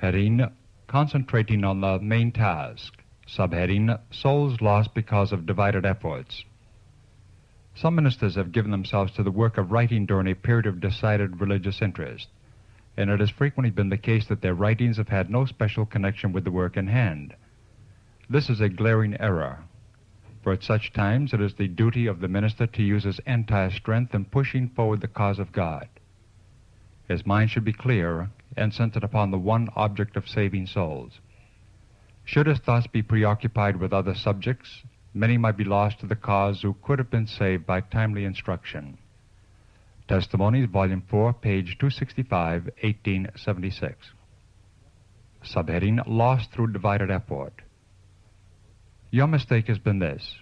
Heading, Concentrating on the Main Task. Subheading, Souls Lost Because of Divided Efforts. Some ministers have given themselves to the work of writing during a period of decided religious interest, and it has frequently been the case that their writings have had no special connection with the work in hand. This is a glaring error, for at such times it is the duty of the minister to use his entire strength in pushing forward the cause of God. His mind should be clear and centered upon the one object of saving souls. Should his thoughts be preoccupied with other subjects, many might be lost to the cause who could have been saved by timely instruction. Testimonies, Volume 4, page 265, 1876. Subheading, Lost Through Divided Effort. Your mistake has been this.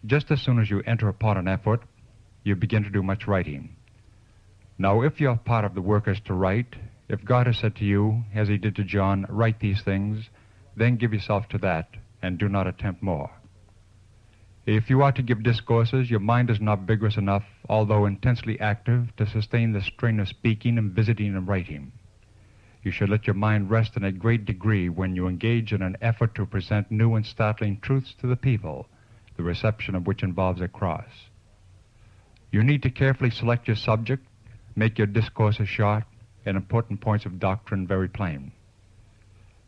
Just as soon as you enter upon an effort, you begin to do much writing. Now, if your part of the work is to write, if God has said to you, as he did to John, write these things, then give yourself to that, and do not attempt more. If you are to give discourses, your mind is not vigorous enough, although intensely active, to sustain the strain of speaking and visiting and writing. You should let your mind rest in a great degree when you engage in an effort to present new and startling truths to the people, the reception of which involves a cross. You need to carefully select your subject, make your discourses short, and important points of doctrine very plain.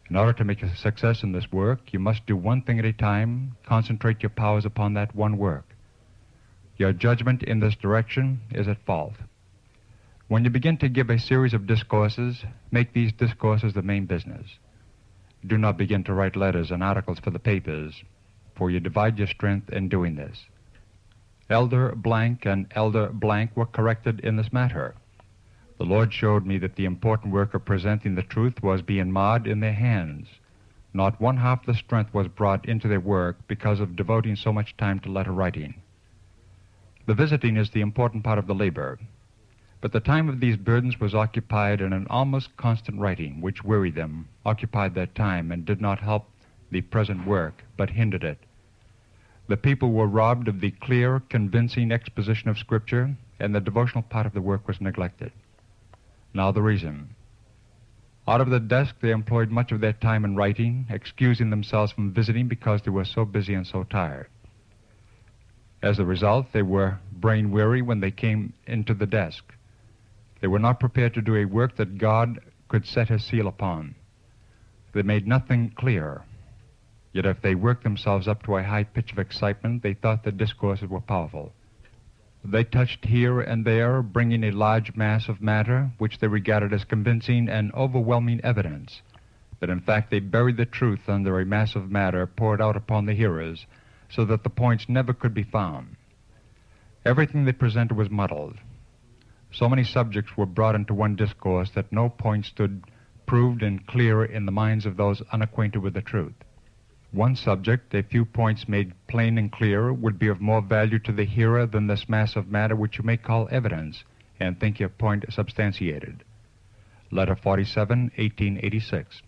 In order to make a success in this work, you must do one thing at a time, concentrate your powers upon that one work. Your judgment in this direction is at fault. When you begin to give a series of discourses, make these discourses the main business. Do not begin to write letters and articles for the papers, for you divide your strength in doing this. Elder Blank and Elder Blank were corrected in this matter. The Lord showed me that the important work of presenting the truth was being marred in their hands. Not one half the strength was brought into their work because of devoting so much time to letter writing. The visiting is the important part of the labor, but the time of these burdens was occupied in an almost constant writing, which wearied them, occupied their time, and did not help the present work, but hindered it. The people were robbed of the clear, convincing exposition of Scripture, and the devotional part of the work was neglected. Now the reason. Out of the desk they employed much of their time in writing, excusing themselves from visiting because they were so busy and so tired. As a result, they were brain weary when they came into the desk. They were not prepared to do a work that God could set his seal upon. They made nothing clear. Yet if they worked themselves up to a high pitch of excitement, they thought the discourses were powerful. They touched here and there, bringing a large mass of matter, which they regarded as convincing and overwhelming evidence, but in fact they buried the truth under a mass of matter poured out upon the hearers, so that the points never could be found. Everything they presented was muddled. So many subjects were brought into one discourse that no point stood proved and clear in the minds of those unacquainted with the truth. One subject, a few points made plain and clear, would be of more value to the hearer than this mass of matter which you may call evidence, and think your point substantiated. Letter 47, 1886.